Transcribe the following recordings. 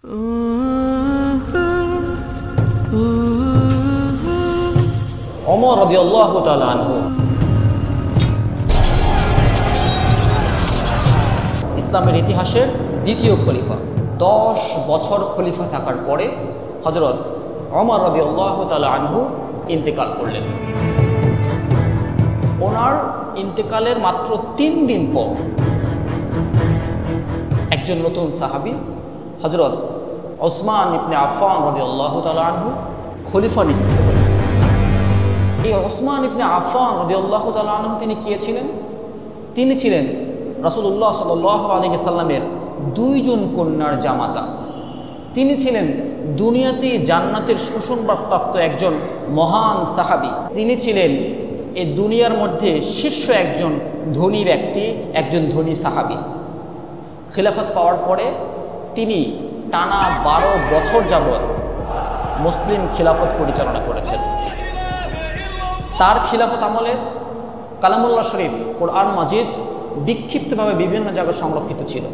ওমর রাদিয়াল্লাহু তাআলা আনহু ইসলামের ইতিহাসের দ্বিতীয় খলিফা। 10 বছর খলিফা থাকার পরে হযরত ওমর রাদিয়াল্লাহু তাআলা আনহু ইন্তেকাল করলেন। ওনার ইন্তেকালের মাত্র 3 দিন পর একজন নতুন সাহাবী হযরত ওসমান ইবনে আফফান রাদিয়াল্লাহু তাআলা আনহু খলিফা নিযুক্ত হলেন। এই ওসমান ইবনে আফফান রাদিয়াল্লাহু তাআলা আনহু তিনি কে ছিলেন? তিনি ছিলেন রাসূলুল্লাহ সাল্লাল্লাহু আলাইহি সাল্লামের 2 জন কন্যার জামাতা। তিনি ছিলেন দুনিয়াতে জান্নাতের সুসংবাদপ্রাপ্ত একজন মহান সাহাবী। তিনি ছিলেন এই দুনিয়ার মধ্যে শীর্ষ একজন ধনী ব্যক্তি, একজন ধনী সাহাবী। খিলাফত পাওয়ার পরে তিনি টানা 12 বছর যাবৎ মুসলিম খিলাফত পরিচালনা করেছেন। তার খিলাফত আমলে কালামুল্লাহ শরীফ, কোরআন মাজিদ বিক্ষিপ্তভাবে বিভিন্ন জায়গায় সংরক্ষিত ছিল।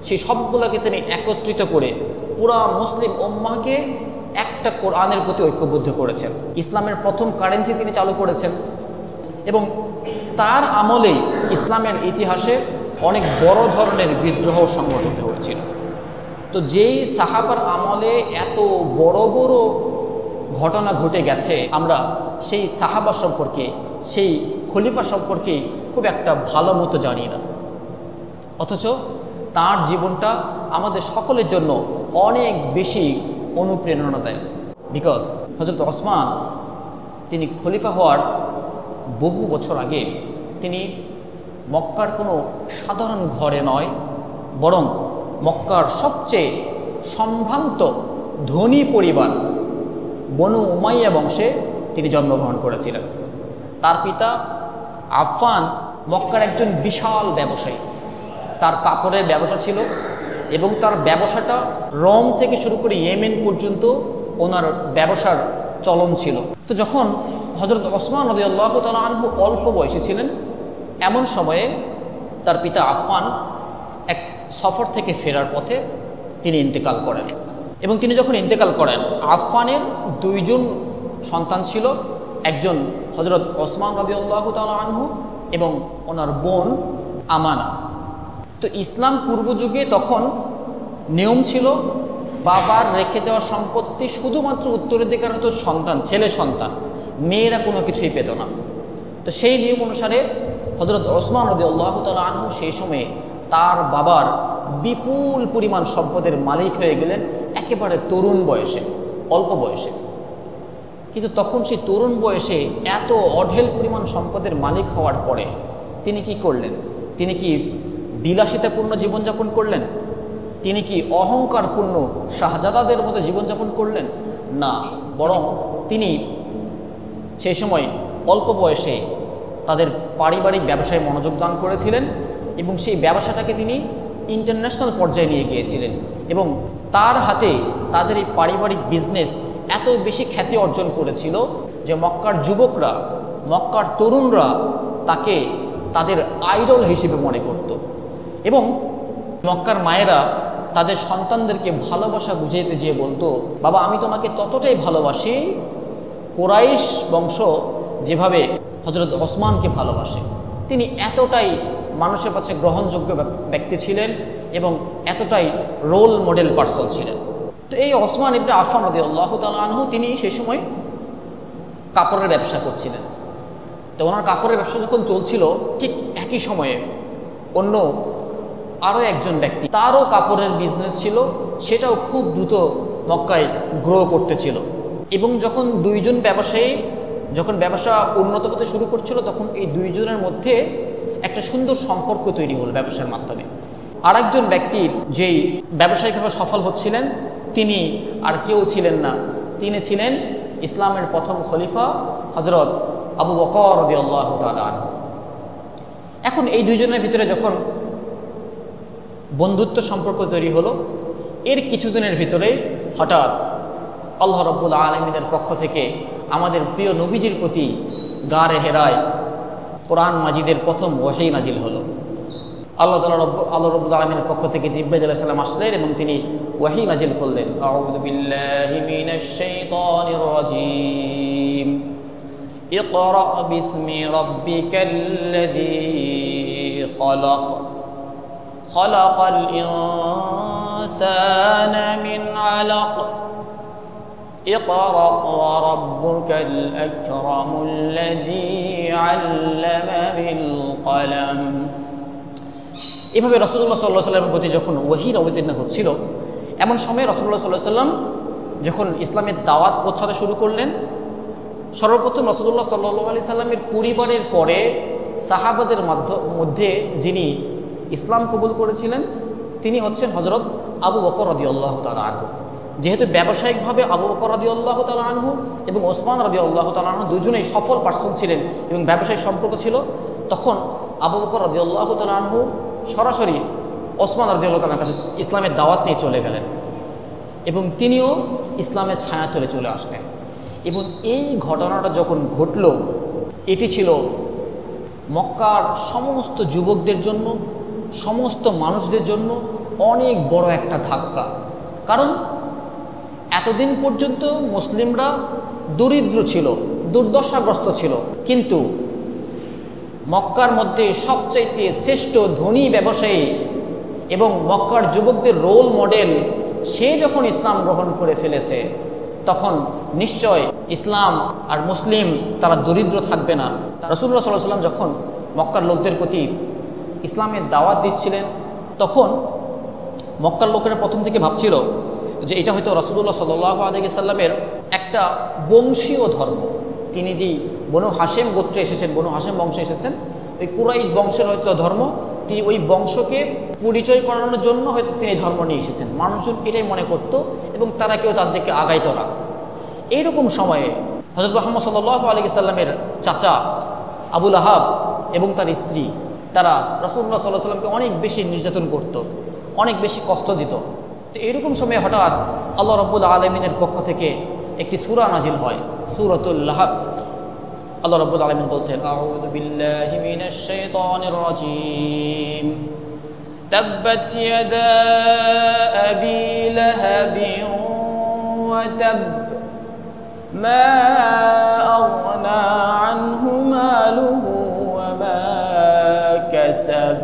সেই সবগুলোকে তিনি একত্রিত করে পুরা মুসলিম উম্মাহকে একটা কোরআনের প্রতি ঐক্যবদ্ধ করেছেন। ইসলামের প্রথম কারেন্সি তিনি চালু করেছেন এবং তার আমলেই ইসলামের ইতিহাসে অনেক বড় ধরনের বিদ্রোহ সংগঠিত হয়েছিল। তো যেই সাহাবার আমলে এত বড় বড় ঘটনা ঘটে গেছে, আমরা সেই সাহাবা সম্পর্কে, সেই খলিফা সম্পর্কে খুব একটা ভালো মতো জানি না, অথচ তার জীবনটা আমাদের সকলের জন্য অনেক বেশি অনুপ্রেরণা দেয়। বিকজ হযরত ওসমান তিনি খলিফা হওয়ার বহু বছর আগে তিনি মক্কার কোনো সাধারণ ঘরে নয়, বরং মক্কার সবচেয়ে সম্ভ্রান্ত ধনী পরিবার বনু উমাইয়া বংশে তিনি জন্মগ্রহণ করেছিলেন। তার পিতা আফফান মক্কার একজন বিশাল ব্যবসায়ী। তার কাপড়ের ব্যবসা ছিল এবং তার ব্যবসাটা রোম থেকে শুরু করে ইয়েমেন পর্যন্ত ওনার ব্যবসার চলন ছিল। তো যখন হযরত ওসমান রাদিয়াল্লাহু তাআলা আনহু অল্প বয়সী ছিলেন, এমন সময়ে তার পিতা আফফান এক সফর থেকে ফেরার পথে তিনি ইন্তেকাল করেন। এবং তিনি যখন ইন্তেকাল করেন, আফফানের 2 জন সন্তান ছিল, একজন হযরত ওসমান রাদিয়াল্লাহু তাআলা আনহু এবং ওনার বোন আমানা। তো ইসলাম পূর্ব যুগে তখন নিয়ম ছিল বাবার রেখে যাওয়া সম্পত্তি শুধুমাত্র উত্তরাধিকারত সন্তান, ছেলে সন্তান, মেয়েরা কোনো কিছুই পেত না। তো সেই নিয়ম অনুসারে হযরত ওসমান রাদিয়াল্লাহু তাআলা আনহু সেই সময়ে তার বাবার বিপুল পরিমাণ সম্পদের মালিক হয়ে গেলেন একেবারে তরুণ বয়সে, অল্প বয়সে। কিন্তু তখন সেই তরুণ বয়সে এত অঢেল পরিমাণ সম্পদের মালিক হওয়ার পরে তিনি কি করলেন? তিনি কি বিলাসিতাপূর্ণ জীবনযাপন করলেন? তিনি কি অহংকারপূর্ণ শাহজাদাদের মতো জীবনযাপন করলেন? না, বরং তিনি সেই সময় অল্প বয়সে তাদের পারিবারিক ব্যবসায় মনোযোগ দান করেছিলেন এবং সেই ব্যবসাটাকে তিনি ইন্টারন্যাশনাল পর্যায়ে নিয়ে গিয়েছিলেন এবং তার হাতে তাদের এই পারিবারিক বিজনেস এত বেশি খ্যাতি অর্জন করেছিল যে মক্কার যুবকরা, মক্কার তরুণরা তাকে তাদের আইডল হিসেবে মনে করত। এবং মক্কার মায়েরা তাদের সন্তানদেরকে ভালোবাসা বুঝাইতে যেয়ে বলতো, বাবা আমি তোমাকে ততটাই ভালোবাসি কুরাইশ বংশ যেভাবে হযরত ওসমানকে ভালোবাসে। তিনি এতটাই মানুষের কাছে গ্রহণযোগ্য ব্যক্তি ছিলেন এবং এতটাই রোল মডেল পার্সন ছিলেন। তো এই ওসমান ইবনে আফফান রাদিয়াল্লাহু তাআলা আনহু তিনি সেই সময় কাপড়ের ব্যবসা করছিলেন। তো ওনার কাপড়ের ব্যবসা যখন চলছিল, ঠিক একই সময়ে অন্য আরও একজন ব্যক্তি, তারও কাপড়ের বিজনেস ছিল, সেটাও খুব দ্রুত মক্কায় গ্রো করতেছিল। এবং যখন 2 জন ব্যবসায়ী যখন ব্যবসা উন্নত হতে শুরু করছিল, তখন এই 2 জনের মধ্যে একটা সুন্দর সম্পর্ক তৈরি হল ব্যবসার মাধ্যমে। আরেকজন ব্যক্তি যেই ব্যবসায়িকভাবে সফল হচ্ছিলেন, তিনি আর কেউ ছিলেন না, তিনি ছিলেন ইসলামের প্রথম খলিফা হযরত আবু বকর রাদিয়াল্লাহু তাআলা আনহু। এখন এই 2 জনের ভিতরে যখন বন্ধুত্ব সম্পর্ক তৈরি হলো, এর কিছুদিনের ভিতরে হঠাৎ আল্লাহ রাব্বুল আলামিনের পক্ষ থেকে আমাদের প্রিয় নবীজির প্রতি গারে হেরায় কোরআন মাজিদের প্রথম ওহী নাজিল হলো। আল্লাহ রাব্বুল আলামিনের পক্ষ থেকে জিবরাইল আলাইহিস সালাম আসলেন এবং তিনি ওয়াহী নাজিল করলেন। আউযু বিল্লাহি মিনাশ শাইতানির রাজীম। ইকরা বিসমি রাব্বিকাল্লাযী খালাক খালাকাল ইনসানা মিন আলাক ইকরা ওয়া রাব্বুকাল আকরামুল্লাযী আল্লামা বিল কলম। এভাবে রাসূলুল্লাহ সাল্লাল্লাহু আলাইহি ওয়াসাল্লামের প্রতি যখন ওহী অবতীর্ণ হচ্ছিল, এমন সময় রাসূলুল্লাহ সাল্লাল্লাহু আলাইহি ওয়াসাল্লাম যখন ইসলামের দাওয়াত পৌঁছাতে শুরু করলেন, সর্বপ্রথম রাসূলুল্লাহ সাল্লাল্লাহু আলাইহি সাল্লামের পরিবারের পরে সাহাবাদের মধ্যে যিনি ইসলাম কবুল করেছিলেন তিনি হচ্ছেন হযরত আবু বকর রাদিয়াল্লাহু তাআলা আনহু। যেহেতু ব্যবসায়িকভাবে আবু বকর রাদিয়াল্লাহু তাআলা আনহু এবং ওসমান রাদিয়াল্লাহু তাআলা আনহু দুজনেই সফল পার্সন ছিলেন এবং ব্যবসায়িক সম্পর্ক ছিল, তখন আবু বকর রাদিয়াল্লাহু তাআলা আনহু সরাসরি ওসমান রাদিয়াল্লাহু তাআলার কাছে ইসলামের দাওয়াত নিয়ে চলে গেলেন এবং তিনিও ইসলামের ছায়াতলে চলে আসলেন। এবং এই ঘটনাটা যখন ঘটল, এটি ছিল মক্কার সমস্ত যুবকদের জন্য, সমস্ত মানুষদের জন্য অনেক বড় একটা ধাক্কা। কারণ এতদিন পর্যন্ত মুসলিমরা দরিদ্র ছিল, দুর্দশাগ্রস্ত ছিল, কিন্তু মক্কার মধ্যে সবচাইতে শ্রেষ্ঠ ধনী ব্যবসায়ী এবং মক্কার যুবকদের রোল মডেল সে যখন ইসলাম গ্রহণ করে ফেলেছে, তখন নিশ্চয় ইসলাম আর মুসলিম তারা দরিদ্র থাকবে না। রাসূলুল্লাহ সাল্লাল্লাহু আলাইহি ওয়াসাল্লাম যখন মক্কার লোকদের প্রতি ইসলামের দাওয়াত দিচ্ছিলেন, তখন মক্কার লোকেরা প্রথম থেকে ভাবছিল যে এটা হয়তো রাসূলুল্লাহ সাল্লাল্লাহু আলাইহি ওয়াসাল্লামের একটা বংশীয় ধর্ম। তিনি যে বনু হাশেম গোত্রে এসেছেন, বনু হাশেম বংশে এসেছেন, ওই কুরাইশ বংশের হয়তো ধর্ম, তিনি ওই বংশকে পরিচয় করানোর জন্য হয়তো তিনি ধর্ম নিয়ে এসেছেন। মানুষজন এটাই মনে করত এবং তারা কেউ তার দিকে আগাইত না। এইরকম সময়ে হযরত মুহাম্মদ সাল্লাল্লাহু আলাইহি ওয়াসাল্লামের চাচা আবু লাহাব এবং তার স্ত্রী তারা রাসূলুল্লাহ সাল্লাল্লাহু আলাইহি ওয়াসাল্লামকে অনেক বেশি নির্যাতন করত, অনেক বেশি কষ্ট দিত। তো এইরকম সময়ে হঠাৎ আল্লাহ রাব্বুল আলামিনের পক্ষ থেকে একটি সূরা নাজিল হয়, সূরাতুল লাহাব। আল্লাহ রাব্বুল আলামিন বলছেন, আউযু বিল্লাহি মিনাশ শাইতানির রাজীম। তাব্বাত ইয়াদা আবি লাহাবিন ওয়া তাব মা আগনা আনহু মালুহু ওয়া মা কাসাব।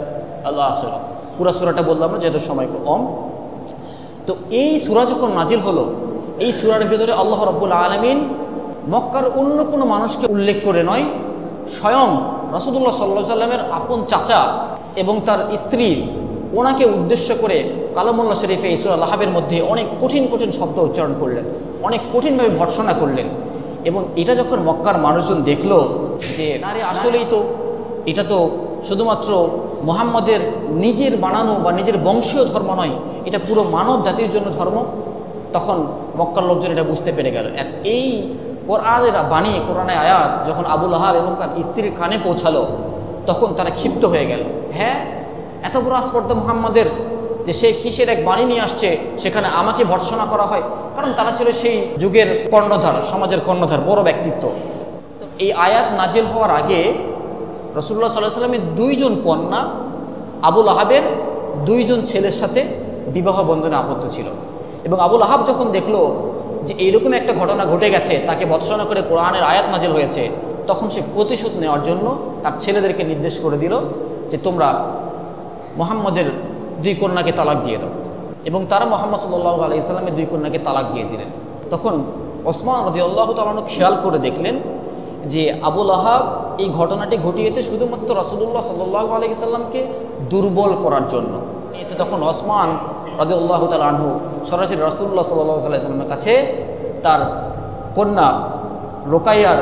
আল্লাহ আখিরা পুরো সূরাটা বললাম না, যেহেতু সময় কম। তো এই সূরা যখন নাজিল হলো, এই সূরার ভিতরে আল্লাহ রাব্বুল আলামিন মক্কার অন্য কোনো মানুষকে উল্লেখ করে নয়, স্বয়ং রাসূলুল্লাহ সাল্লাল্লাহু আলাইহি ওয়াসাল্লামের আপন চাচা এবং তার স্ত্রী ওনাকে উদ্দেশ্য করে কালামুল্লাহ শরীফে এই সূরা লাহাবের মধ্যে অনেক কঠিন কঠিন শব্দ উচ্চারণ করলেন, অনেক কঠিনভাবে ভর্ৎসনা করলেন। এবং এটা যখন মক্কার মানুষজন দেখলো যে আরে আসলেই তো এটা তো শুধুমাত্র মুহাম্মদের নিজের বানানো বা নিজের বংশীয় ধর্ম নয়, এটা পুরো মানব জাতির জন্য ধর্ম, তখন মক্কার লোকজন এটা বুঝতে পেরে গেল। আর এই কোরআনের বাণী, কোরআনের আয়াত যখন আবু লাহাব এবং তার স্ত্রীর কানে পৌঁছালো, তখন তারা ক্ষিপ্ত হয়ে গেল। হ্যাঁ, এত বড় আসপর্দা মুহাম্মদের যে সে কিসের এক বাণী নিয়ে আসছে, সেখানে আমাকে ভর্ৎসনা করা হয়। কারণ তারা ছিল সেই যুগের কর্ণধার, সমাজের কর্ণধার, বড় ব্যক্তিত্ব। তো এই আয়াত নাজিল হওয়ার আগে রাসূলুল্লাহ সাল্লাল্লাহু আলাইহি ওয়াসাল্লামের দুইজন কন্যা আবু লাহাবের দুইজন ছেলের সাথে বিবাহ বন্ধনে আবদ্ধ ছিল। এবং আবু লাহাব যখন দেখলো যে এইরকম একটা ঘটনা ঘটে গেছে, তাকে ভর্ৎসনা করে কোরআনের আয়াত নাজিল হয়েছে, তখন সে প্রতিশোধ নেওয়ার জন্য তার ছেলেদেরকে নির্দেশ করে দিল যে তোমরা মুহাম্মদের দুই কন্যাকে তালাক দিয়ে দাও। এবং তারা মুহাম্মদ সাল্লাল্লাহু আলাইহি ওয়াসাল্লামের দুই কন্যাকে তালাক দিয়ে দিলেন। তখন ওসমান রাদিয়াল্লাহু তাআলা আনহু খেয়াল করে দেখলেন যে আবু লাহাব এই ঘটনাটি ঘটিয়েছে শুধুমাত্র রাসূলুল্লাহ সাল্লাল্লাহু আলাইহি ওয়াসাল্লামকে দুর্বল করার জন্য। তখন ওসমান রাদিয়াল্লাহু তাআলা আনহু সরাসরি রাসূলুল্লাহ সাল্লাল্লাহু আলাইহি ওয়াসাল্লামের কাছে তার কন্যা রোকাইয়ার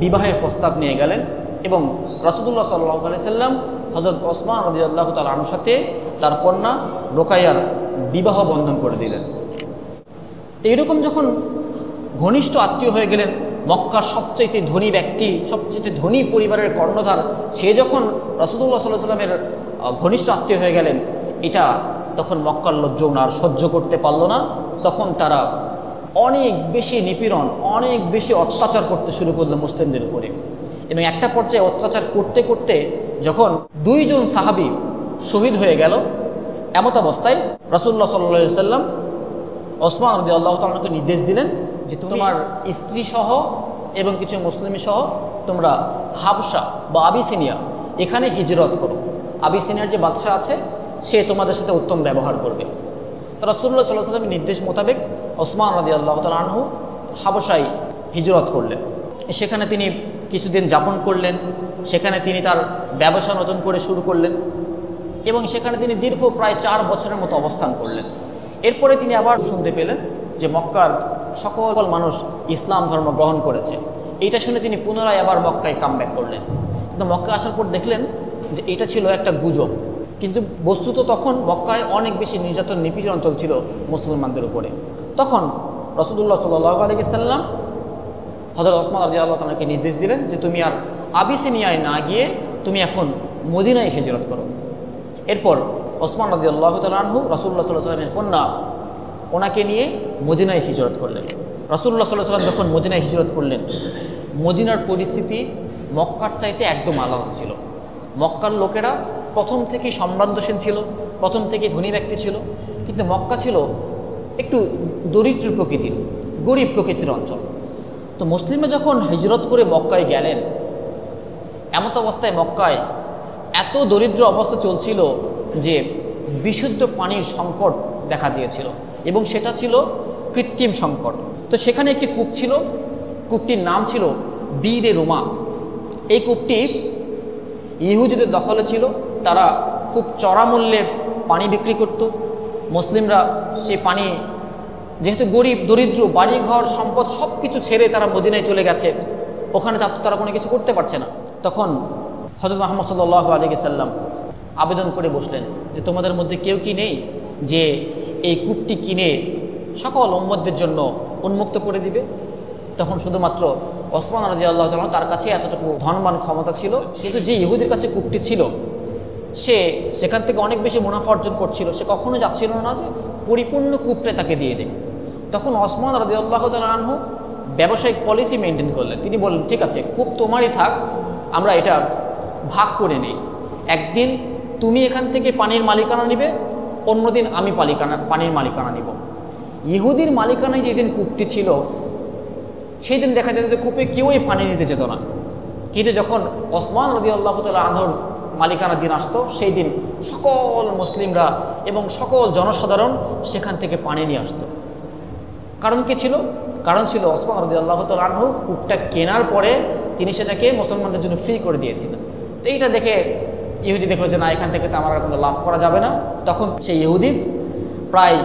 বিবাহের প্রস্তাব নিয়ে গেলেন এবং রাসূলুল্লাহ সাল্লাল্লাহু আলাইহি ওয়াসাল্লাম হযরত ওসমান রাদিয়াল্লাহু তাআলা আনহুর সাথে তার কন্যা রোকাইয়ার বিবাহ বন্ধন করে দিলেন। এইরকম যখন ঘনিষ্ঠ আত্মীয় হয়ে গেলেন, মক্কার সবচাইতে ধনী ব্যক্তি, সবচেয়ে ধনী পরিবারের কর্ণধার, সে যখন রাসূলুল্লাহ সাল্লাল্লাহু আলাইহি ওয়াসাল্লামের ঘনিষ্ঠ আত্মীয় হয়ে গেলেন, এটা তখন মক্কার লোকজন আর সহ্য করতে পারল না। তখন তারা অনেক বেশি নিপীড়ন, অনেক বেশি অত্যাচার করতে শুরু করলো মুসলিমদের উপরে। এবং একটা পর্যায়ে অত্যাচার করতে করতে যখন দুইজন সাহাবী শহীদ হয়ে গেল। এমত অবস্থায় রাসূলুল্লাহ সাল্লাল্লাহু আলাইহি সাল্লাম ওসমান রাদিয়াল্লাহু তাআলাকে নির্দেশ দিলেন যে তোমার স্ত্রী সহ এবং কিছু মুসলিম সহ তোমরা হাবশা বা আবিসিনিয়া এখানে হিজরত করো। আবিসিনিয়ার যে বাদশাহ আছে সে তোমাদের সাথে উত্তম ব্যবহার করবে। তো রাসূলুল্লাহ সাল্লাল্লাহু আলাইহি সাল্লামের নির্দেশ মোতাবেক ওসমান রাদিয়াল্লাহু তাআলা আনহু হাবশায় হিজরত করলেন। সেখানে তিনি কিছুদিন যাপন করলেন, সেখানে তিনি তার ব্যবসা নতুন করে শুরু করলেন এবং সেখানে তিনি দীর্ঘ প্রায় 4 বছরের মতো অবস্থান করলেন। এরপরে তিনি আবার শুনতে পেলেন যে মক্কার সকল মানুষ ইসলাম ধর্ম গ্রহণ করেছে। এইটা শুনে তিনি পুনরায় আবার মক্কায় কামব্যাক করলেন। কিন্তু মক্কা আসার পর দেখলেন যে এটা ছিল একটা গুজব, কিন্তু বস্তুত তখন মক্কায় অনেক বেশি নির্যাতন নিপীড়ন চলছিল মুসলমানদের উপরে। তখন রাসূলুল্লাহ সাল্লাল্লাহু আলাইহি সাল্লাম হযরত ওসমান রাদিয়াল্লাহু তাআলাকে নির্দেশ দিলেন যে তুমি আর আবিসিনিয়ায় না গিয়ে তুমি এখন মদিনায় হিজরত করো। এরপর ওসমান রাদিয়াল্লাহু তাআলা আনহু রাসূলুল্লাহ সাল্লাল্লাহু আলাইহি ওয়াসাল্লামের কন্যা ওনাকে নিয়ে মদিনায় হিজরত করলেন। রাসূলুল্লাহ সাল্লাল্লাহু আলাইহি ওয়াসাল্লাম যখন মদিনায় হিজরত করলেন, মদিনার পরিস্থিতি মক্কার চাইতে একদম আলাদা ছিল। মক্কার লোকেরা প্রথম থেকেই সম্ভ্রান্তশীল ছিল, প্রথম থেকেই ধনী ব্যক্তি ছিল, কিন্তু মক্কা ছিল একটু দরিদ্র প্রকৃতির, গরিব প্রকৃতির অঞ্চল। তো মুসলিমরা যখন হিজরত করে মক্কায় গেলেন, এমত অবস্থায় মক্কায় এত দরিদ্র অবস্থা চলছিল যে বিশুদ্ধ পানির সংকট দেখা দিয়েছিল এবং সেটা ছিল কৃত্রিম সংকট। তো সেখানে একটি কূপ ছিল, কূপটির নাম ছিল বীরে রুমা। এই কূপটি ইহুদিদের দখলে ছিল, তারা খুব চড়া মূল্যে পানি বিক্রি করত। মুসলিমরা সেই পানি, যেহেতু গরিব দরিদ্র, বাড়িঘর সম্পদ সব কিছু ছেড়ে তারা মদিনায় চলে গেছে, ওখানে তারা কোনো কিছু করতে পারছে না। তখন হযরত মুহাম্মদ সাল্লাল্লাহু আলাইহি সাল্লাম আবেদন করে বসলেন যে তোমাদের মধ্যে কেউ কি নেই যে এই কূপটি কিনে সকল উম্মতদের জন্য উন্মুক্ত করে দিবে? তখন শুধুমাত্র ওসমান রাদিয়াল্লাহু তাআলা তার কাছে এতটুকু ধনবান ক্ষমতা ছিল, কিন্তু যে ইহুদির কাছে কূপটি ছিল সে সেখান থেকে অনেক বেশি মুনাফা অর্জন করছিল, সে কখনো যাচ্ছিল না যে পরিপূর্ণ কূপটা তাকে দিয়ে দেয়। তখন ওসমান রাদিয়াল্লাহু তাআলা আনহু ব্যবসায়িক পলিসি মেনটেন করলেন। তিনি বললেন, ঠিক আছে, কূপ তোমারই থাক, আমরা এটা ভাগ করে নিই। একদিন তুমি এখান থেকে পানির মালিকানা নিবে, অন্যদিন আমি পানির মালিকানা নিব। ইহুদির মালিকানায় যেদিন কূপটি ছিল সেই দিন দেখা যেত যে কূপে কেউই পানি নিতে যেত না, কিন্তু যখন ওসমান রাদিয়াল্লাহু তাআলা আনহুর মালিকানার দিন আসতো, সেই দিন সকল মুসলিমরা এবং সকল জনসাধারণ সেখান থেকে পানি নিয়ে আসতো। কারণ কি ছিল? কারণ ছিল ওসমান রাদিয়াল্লাহু তাআলা আনহু কূপটা কেনার পরে তিনি সেটাকে মুসলমানদের জন্য ফ্রি করে দিয়েছিলেন। তো এইটা দেখে ইহুদি দেখলো যে না, এখান থেকে তো আমার আর কোনো লাভ করা যাবে না। তখন সেই ইহুদি প্রায়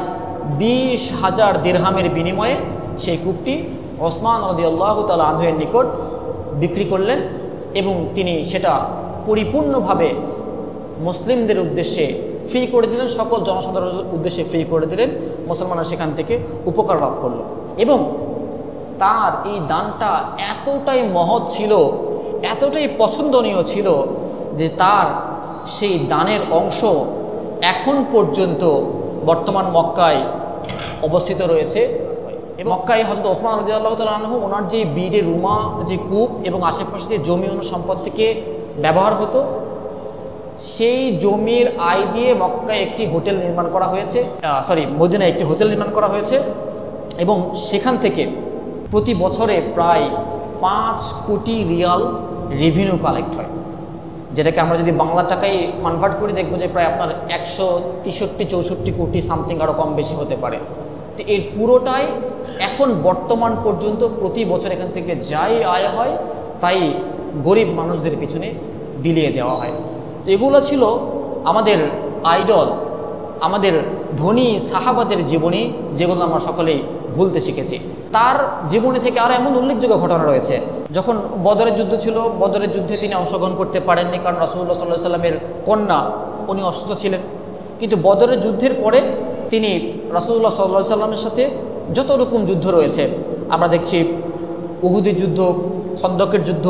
20,000 দিরহামের বিনিময়ে সেই কূপটি ওসমান রাদিয়াল্লাহু তাআলা আনহুর নিকট বিক্রি করলেন এবং তিনি সেটা পরিপূর্ণভাবে মুসলিমদের উদ্দেশ্যে ফ্রি করে দিলেন, সকল জনসাধারণের উদ্দেশ্যে ফ্রি করে দিলেন। মুসলমানরা সেখান থেকে উপকার লাভ করল এবং তার এই দানটা এতটাই মহৎ ছিল, এতটাই পছন্দনীয় ছিল যে তার সেই দানের অংশ এখন পর্যন্ত বর্তমান মক্কায় অবস্থিত রয়েছে। মক্কায় হযরত ওসমান রাদিয়াল্লাহু তাআলা আনহু ওনার যে বীরে রুমা, যে কূপ এবং আশেপাশে যে জমি ও সম্পদ থেকে ব্যবহার হতো, সেই জমির আয় দিয়ে মক্কায় একটি হোটেল নির্মাণ করা হয়েছে, মদিনায় একটি হোটেল নির্মাণ করা হয়েছে এবং সেখান থেকে প্রতি বছরে প্রায় 5 কোটি রিয়াল রেভিনিউ কালেক্ট হয়, যেটাকে আমরা যদি বাংলা টাকায় কনভার্ট করে দেখবো যে প্রায় আপনার 163-64 কোটি সামথিং, আরও কম বেশি হতে পারে। তো এর পুরোটাই এখন বর্তমান পর্যন্ত প্রতি বছর এখান থেকে যাই আয় হয় তাই গরিব মানুষদের পিছনে বিলিয়ে দেওয়া হয়। তো এগুলো ছিল আমাদের আইডল, আমাদের ধনী সাহাবাদের জীবনী, যেগুলো আমরা সকলেই ভুলতে শিখেছি। তার জীবনী থেকে আরও এমন উল্লেখযোগ্য ঘটনা রয়েছে। যখন বদরের যুদ্ধ ছিল, বদরের যুদ্ধে তিনি অংশগ্রহণ করতে পারেননি, কারণ রাসূলুল্লাহ সাল্লাল্লাহু আলাইহি ওয়াসাল্লামের কন্যা উনি অসুস্থ ছিলেন। কিন্তু বদরের যুদ্ধের পরে তিনি রাসূলুল্লাহ সাল্লাল্লাহু আলাইহি ওয়াসাল্লামের সাথে যত রকম যুদ্ধ রয়েছে আমরা দেখছি, উহুদের যুদ্ধ, খন্দকের যুদ্ধ,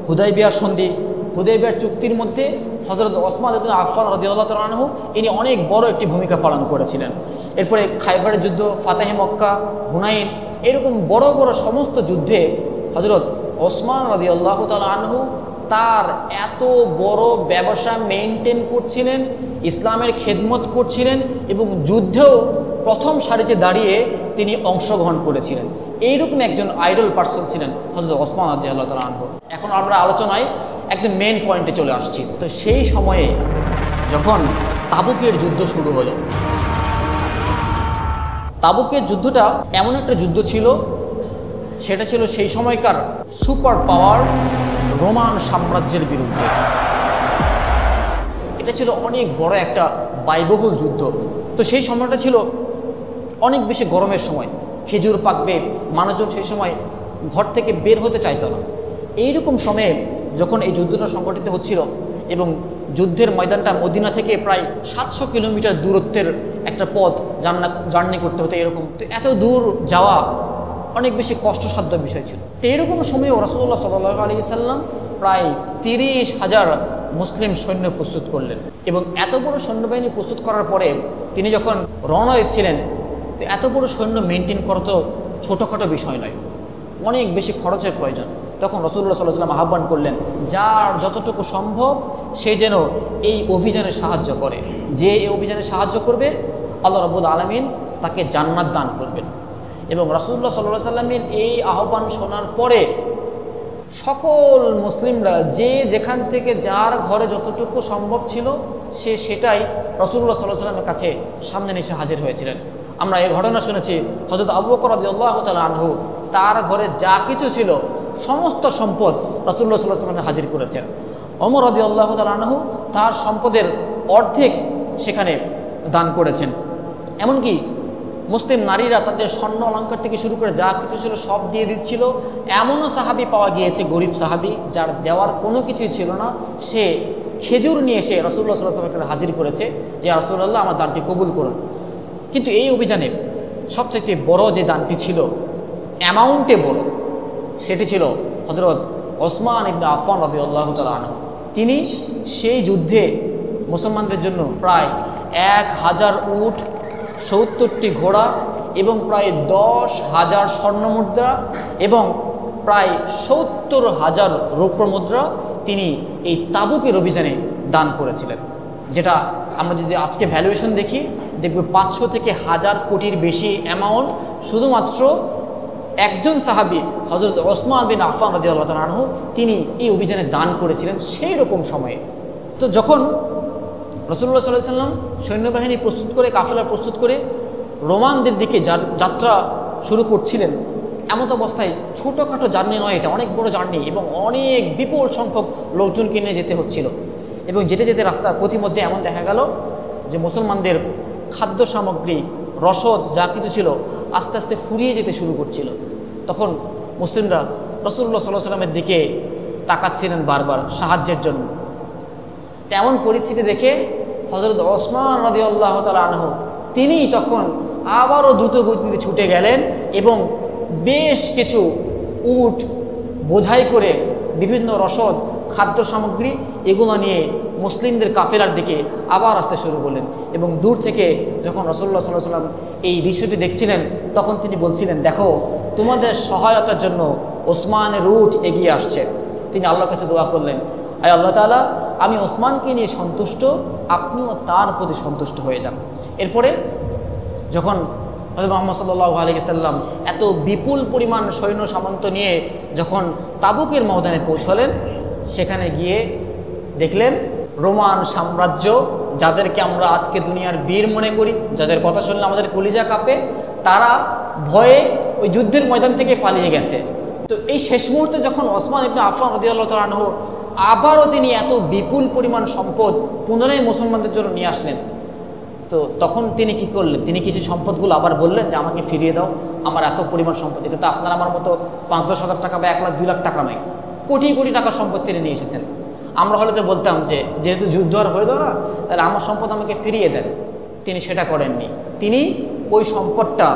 হুদাইবিয়ার সন্ধি, হুদাইবিয়ার চুক্তির মধ্যে হযরত ওসমান ইবনে আফফান রাদিয়াল্লাহু তাআলা আনহু ইনি অনেক বড় একটি ভূমিকা পালন করেছিলেন। এরপরে খাইবারের যুদ্ধ, ফাতেহে মক্কা, হুনাইন, এরকম বড় বড় সমস্ত যুদ্ধে হযরত ওসমান রাদিয়াল্লাহু তাআলা আনহু তার এত বড় ব্যবসা মেনটেন করছিলেন, ইসলামের খেদমত করছিলেন এবং যুদ্ধেও প্রথম সারিতে দাঁড়িয়ে তিনি অংশগ্রহণ করেছিলেন। এইরকম একজন আইডল পার্সন ছিলেন হযরত ওসমান রাদিয়াল্লাহু তাআলা আনহু। এখন আমরা আলোচনায় একদম মেন পয়েন্টে চলে আসছি। তো সেই সময়ে যখন তাবুকের যুদ্ধ শুরু হলো, তাবুকের যুদ্ধটা এমন একটা যুদ্ধ ছিল, সেটা ছিল সেই সময়কার সুপার পাওয়ার রোমান সাম্রাজ্যের বিরুদ্ধে। এটা ছিল অনেক বড় একটা ব্যয়বহুল যুদ্ধ। তো সেই সময়টা ছিল অনেক বেশি গরমের সময়, খেজুর পাকবে, মানুষজন সেই সময় ঘর থেকে বের হতে চাইতো না। এইরকম সময়ে যখন এই যুদ্ধটা সংগঠিত হচ্ছিল এবং যুদ্ধের ময়দানটা মদিনা থেকে প্রায় 700 কিলোমিটার দূরত্বের একটা পথ জার্নি করতে হতো এরকম। তো এত দূর যাওয়া অনেক বেশি কষ্টসাধ্য বিষয় ছিল। তো এরকম সময়ে রাসূলুল্লাহ সাল্লাল্লাহু আলাইহি সাল্লাম প্রায় 30,000 মুসলিম সৈন্য প্রস্তুত করলেন এবং এত বড় সৈন্যবাহিনী প্রস্তুত করার পরে তিনি যখন রওনা দিচ্ছিলেন, তো এত বড় সৈন্য মেনটেন করা তো ছোটোখাটো বিষয় নয়, অনেক বেশি খরচের প্রয়োজন। তখন রাসূলুল্লাহ সাল্লাল্লাহু আলাইহি ওয়াসাল্লাম আহ্বান করলেন, যার যতটুকু সম্ভব সে যেন এই অভিযানে সাহায্য করে। যে এই অভিযানে সাহায্য করবে আল্লাহ রাব্বুল আলামিন তাকে জান্নাত দান করবেন। এবং রাসূলুল্লাহ সাল্লাল্লাহু আলাইহি ওয়াসাল্লামের এই আহ্বান শোনার পরে সকল মুসলিমরা যে যেখান থেকে যার ঘরে যতটুকু সম্ভব ছিল সে সেটাই রাসূলুল্লাহ সাল্লাল্লাহু আলাইহি ওয়াসাল্লামের কাছে সামনে এসে হাজির হয়েছিলেন। আমরা এই ঘটনা শুনেছি, হযরত আবু বকর রাদিয়াল্লাহু তাআলা আনহু তার ঘরে যা কিছু ছিল সমস্ত সম্পদ রাসূলুল্লাহ সাল্লাল্লাহু আলাইহি ওয়াসাল্লাম হাজির করেছেন। ওমর রাদিয়াল্লাহু তাআলা আনহু তার সম্পদের অর্ধেক সেখানে দান করেছেন। এমনকি মুসলিম নারীরা তাদের স্বর্ণ অলঙ্কার থেকে শুরু করে যা কিছু ছিল সব দিয়ে দিচ্ছিল। এমনও সাহাবি পাওয়া গিয়েছে, গরিব সাহাবি, যার দেওয়ার কোনো কিছুই ছিল না, সে খেজুর নিয়ে এসে রাসূলুল্লাহ সাল্লাল্লাহু আলাইহি ওয়াসাল্লামকে হাজির করেছে যে রাসূলুল্লাহ আমার দানটি কবুল করুন। কিন্তু এই অভিযানে সবচেয়ে বড় যে দানটি ছিল, অ্যামাউন্টে বড়, সেটি ছিল হযরত ওসমান ইবনে আফফান রাদিয়াল্লাহু তাআলা আনহু। তিনি সেই যুদ্ধে মুসলমানদের জন্য প্রায় 1000 উট, 70টি ঘোড়া এবং প্রায় 10,000 স্বর্ণমুদ্রা এবং প্রায় 70,000 রৌপ্য মুদ্রা তিনি এই তাবুকের অভিযানে দান করেছিলেন। যেটা আমরা যদি আজকে ভ্যালুয়েশন দেখি, দেখব 500 থেকে 1000 কোটির বেশি অ্যামাউন্ট শুধুমাত্র একজন সাহাবী হযরত ওসমান বিন আফফান রাদিয়াল্লাহু তাআলা আনহু তিনি এই অভিযানে দান করেছিলেন সেই রকম সময়ে। তো যখন রাসূলুল্লাহ সাল্লাল্লাহু আলাইহি ওয়াসাল্লাম সৈন্যবাহিনী প্রস্তুত করে, কাফেলা প্রস্তুত করে রোমানদের দিকে যাত্রা শুরু করছিলেন, এমত অবস্থায় ছোটোখাটো জার্নি নয়, এটা অনেক বড় জার্নি এবং অনেক বিপুল সংখ্যক লোকজনকে নিয়ে যেতে হচ্ছিল। এবং যেতে যেতে রাস্তার প্রতিমধ্যে এমন দেখা গেল যে মুসলমানদের খাদ্য সামগ্রী, রসদ যা কিছু ছিল আস্তে আস্তে ফুরিয়ে যেতে শুরু করছিল। তখন মুসলিমরা রাসূলুল্লাহ সাল্লাল্লাহু আলাইহি ওয়াসাল্লামের দিকে তাকাচ্ছিলেন বারবার সাহায্যের জন্য। তেমন পরিস্থিতি দেখে হযরত ওসমান রাদিয়াল্লাহু তাআলা আনহু তিনি তখন আবারও দ্রুত গতিতে ছুটে গেলেন এবং বেশ কিছু উট বোঝাই করে বিভিন্ন রসদ, খাদ্য সামগ্রী এগুলো নিয়ে মুসলিমদের কাফেলার দিকে আবার আসতে শুরু করলেন। এবং দূর থেকে যখন রাসূলুল্লাহ সাল্লাল্লাহু আলাইহি ওয়াসাল্লাম এই দৃশ্যটি দেখছিলেন, তখন তিনি বলছিলেন, দেখো তোমাদের সহায়তার জন্য ওসমানের উট এগিয়ে আসছে। তিনি আল্লাহর কাছে দোয়া করলেন, আয় আল্লাহ তাআলা, আমি ওসমানকে নিয়ে সন্তুষ্ট, আপনিও তার প্রতি সন্তুষ্ট হয়ে যান। এরপরে যখন হযরত মুহাম্মদ সাল্লাল্লাহু আলাইহি ওয়াসাল্লাম এত বিপুল পরিমাণ সৈন্য সামন্ত নিয়ে যখন তাবুকের ময়দানে পৌঁছলেন, সেখানে গিয়ে দেখলেন রোমান সাম্রাজ্য, যাদেরকে আমরা আজকে দুনিয়ার বীর মনে করি, যাদের কথা শুনলে আমাদের কলিজা কাঁপে, তারা ভয়ে ওই যুদ্ধের ময়দান থেকে পালিয়ে গেছে। তো এই শেষ মুহূর্তে যখন ওসমান ইবনে আফফান রাদিয়াল্লাহু তাআলা আনহু আবারও তিনি এত বিপুল পরিমাণ সম্পদ পুনরায় মুসলমানদের জন্য নিয়ে আসলেন, তো তখন তিনি কি করলেন, তিনি কিছু সম্পদগুলো আবার বললেন যে আমাকে ফিরিয়ে দাও, আমার এত পরিমাণ সম্পদ, এটা তো আপনার আমার মতো 5-10 হাজার টাকা বা 1 লাখ 2 লাখ টাকা নয়, কোটি কোটি টাকার সম্পদ তিনি নিয়ে এসেছেন। আমরা হলে তো বলতাম যে যেহেতু যুদ্ধ আর হইল না, তাহলে আমার সম্পদ আমাকে ফিরিয়ে দেন। তিনি সেটা করেননি, তিনি ওই সম্পদটা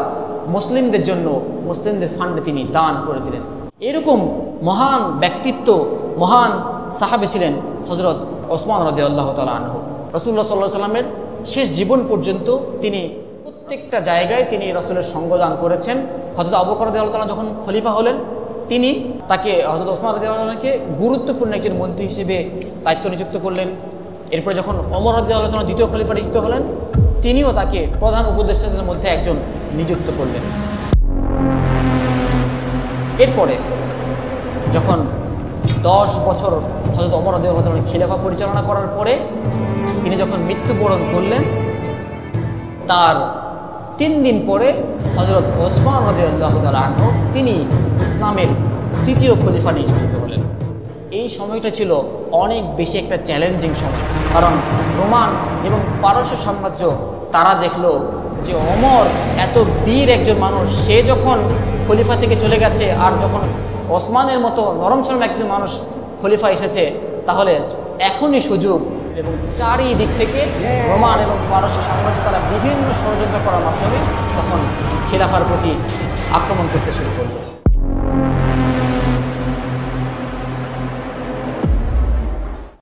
মুসলিমদের জন্য, মুসলিমদের ফান্ডে তিনি দান করে দিলেন। এরকম মহান ব্যক্তিত্ব, মহান সাহাবী ছিলেন হযরত ওসমান রাদিয়াল্লাহু তাআলা আনহু। রাসূলুল্লাহ সাল্লাল্লাহু আলাইহি ওয়াসাল্লামের শেষ জীবন পর্যন্ত তিনি প্রত্যেকটা জায়গায় তিনি রাসূলের সঙ্গ দান করেছেন। হযরত আবু বকর রাদিয়াল্লাহু তাআলা যখন খলিফা হলেন, তিনি তাকে হযরত ওসমান রাদিয়াল্লাহু আনহুকে গুরুত্বপূর্ণ একজন মন্ত্রী হিসেবে দায়িত্ব নিযুক্ত করলেন। এরপরে যখন ওমর রাদিয়াল্লাহু আনহু দ্বিতীয় খলিফা নিযুক্ত হলেন, তিনিও তাকে প্রধান উপদেষ্টাদের মধ্যে একজন নিযুক্ত করলেন। এরপরে যখন 10 বছর হযরত ওমর রাদিয়াল্লাহু আনহু খিলাফা পরিচালনা করার পরে তিনি যখন মৃত্যুবরণ করলেন, তার 3 দিন পরে হযরত ওসমান রাদিয়াল্লাহু তাআলা আনহু তিনি ইসলামের তৃতীয় খলিফা নিযুক্ত হলেন। এই সময়টা ছিল অনেক বেশি একটা চ্যালেঞ্জিং সময়, কারণ রোমান এবং পারস্য সাম্রাজ্য তারা দেখলো যে ওমর এত বীর একজন মানুষ, সে যখন খলিফা থেকে চলে গেছে আর যখন ওসমানের মতো নরমসরম একজন মানুষ খলিফা এসেছে, তাহলে এখনই সুযোগ। এবং চারিদিক থেকে রোমান এবং পারস্য সাম্রাজ্য তারা বিভিন্ন ষড়যন্ত্র করার মাধ্যমে তখন খিলাফার প্রতি আক্রমণ করতে শুরু করলো।